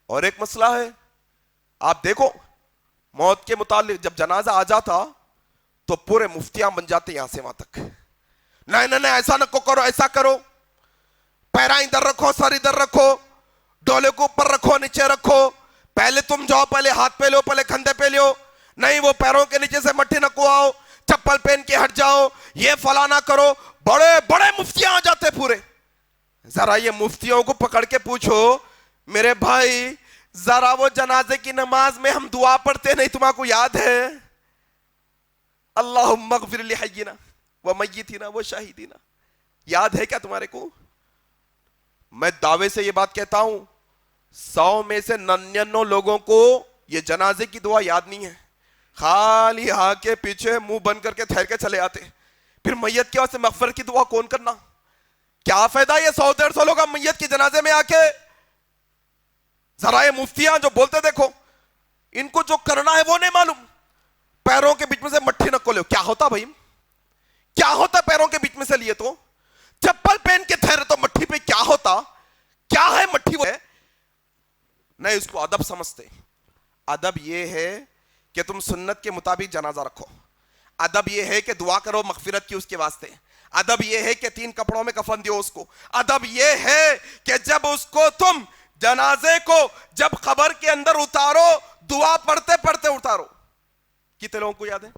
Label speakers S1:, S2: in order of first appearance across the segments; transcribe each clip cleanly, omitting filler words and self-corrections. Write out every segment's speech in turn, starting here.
S1: اور ایک مسئلہ ہے، آپ دیکھو موت کے متعلق جب جنازہ آ جاتا تو پورے مفتیاں بن جاتے یہاں سے وہاں تک، نہیں نہیں ایسا نہ کرو، ایسا کرو، پیرا ادھر رکھو، سر ادھر رکھو، ڈولے کو اوپر رکھو، نیچے رکھو، پہلے تم جاؤ، پہلے ہاتھ پہ لو، پہلے کندھے پہ لو، نہیں وہ پیروں کے نیچے سے مٹی نہ کو آؤ، چپل پہن کے ہٹ جاؤ، یہ فلاں نہ کرو، بڑے بڑے مفتیاں آ جاتے پورے۔ ذرا یہ مفتیوں کو پکڑ کے پوچھو میرے بھائی ذرا وہ جنازے کی نماز میں ہم دعا پڑھتے نہیں، تمہارے کو یاد ہے؟ اللہم اغفر لحینا ومیتنا وشہیدنا، یاد ہے کیا تمہارے کو؟ میں دعوے سے یہ بات کہتا ہوں 100 میں سے 99 لوگوں کو یہ جنازے کی دعا یاد نہیں ہے، خالی ہاں کے پیچھے منہ بند کر کے ٹھہر کے چلے آتے، پھر میت کے واسطے مغفرت کی دعا کون کرنا؟ کیا فائدہ یہ 100-150 لوگ میت کے جنازے میں آ کے؟ ذرا یہ مفتیاں جو بولتے دیکھو، ان کو جو کرنا ہے وہ نہیں معلوم، پیروں کے بیچ میں سے مٹھی نہ کھولو، کیا ہوتا بھائی؟ کیا ہوتا پیروں کے بیچ میں سے لیے تو؟ چپل پہن کے ٹھہرے تو مٹھی پہ کیا ہوتا؟ کیا ہے مٹھی؟ وہ ہے نہیں، اس کو ادب سمجھتے۔ ادب یہ ہے کہ تم سنت کے مطابق جنازہ رکھو، ادب یہ ہے کہ دعا کرو مغفرت کی اس کے واسطے، ادب یہ ہے کہ 3 کپڑوں میں کفن دیو اس کو، ادب یہ ہے کہ جب اس کو تم جنازے کو جب قبر کے اندر اتارو دعا پڑھتے پڑھتے اتارو۔ کتنے لوگوں کو یاد ہے؟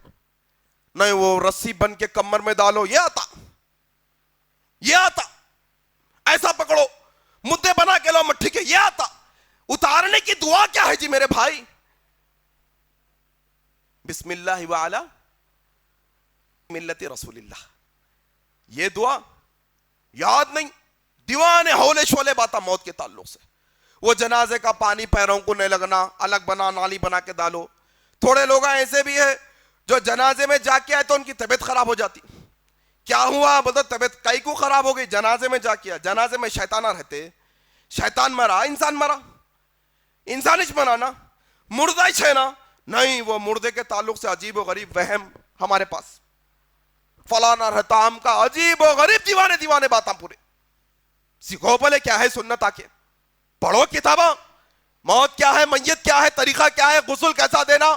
S1: نہیں وہ رسی بن کے کمر میں ڈالو، یہ آتا، یہ آتا، ایسا پکڑو مدے بنا کے لو مٹھی کے، یہ آتا۔ اتارنے کی دعا کیا ہے جی میرے بھائی؟ بسم اللہ وعلی ملت رسول اللہ، یہ دعا یاد نہیں، دیوانے ہولے شولے باتا موت کے تعلق سے۔ وہ جنازے کا پانی پیروں کو نہیں لگنا، الگ بنا نالی بنا کے ڈالو۔ تھوڑے لوگ ایسے بھی ہے جو جنازے میں جا کے آئے تو ان کی طبیعت خراب ہو جاتی، کیا ہوا بولتا طبیعت کئی کو خراب ہو گئی، جنازے میں جا کے، جنازے میں شیطان رہتے، شیطان مرا، انسان مرا، انسانش مرانا، مردہ ہی چھینا، نہیں وہ مردے کے تعلق سے عجیب و غریب وہم ہمارے پاس، فلانا رہتا ہم کا عجیب و غریب دیوانے باتاں پورے۔ سیکھو بولے کیا ہے سنت، آ کے پڑھو کتاباں، موت کیا ہے، میت کیا ہے، طریقہ کیا ہے، غسل کیسا دینا،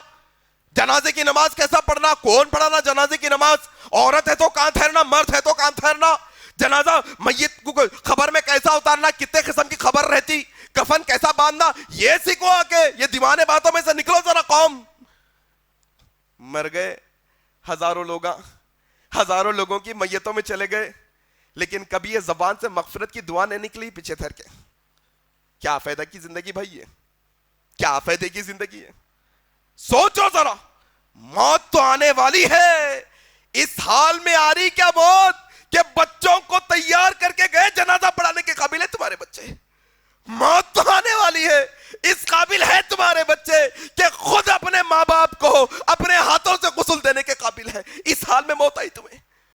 S1: جنازے کی نماز کیسا پڑھنا، کون پڑھانا جنازے کی نماز، عورت ہے تو کہاں ٹھہرنا، مرد ہے تو کہاں ٹھہرنا، جنازہ میت کو خبر میں کیسا اتارنا، کتنے قسم کی خبر رہتی، کفن کیسا باندھنا، یہ سیکھو آ کے، یہ دیوانے باتوں میں سے نکلو ذرا قوم۔ مر گئے ہزاروں لوگوں کی میتوں میں چلے گئے، لیکن کبھی یہ زبان سے مغفرت کی دعا نہیں نکلی پیچھے ٹھہر کے، کیا فائدہ کی زندگی بھائی؟ ہے کیا فائدے کی زندگی ہے؟ سوچو ذرا، موت تو آنے والی ہے، اس حال میں آ رہی کیا موت کہ بچوں کو تیار کر کے گئے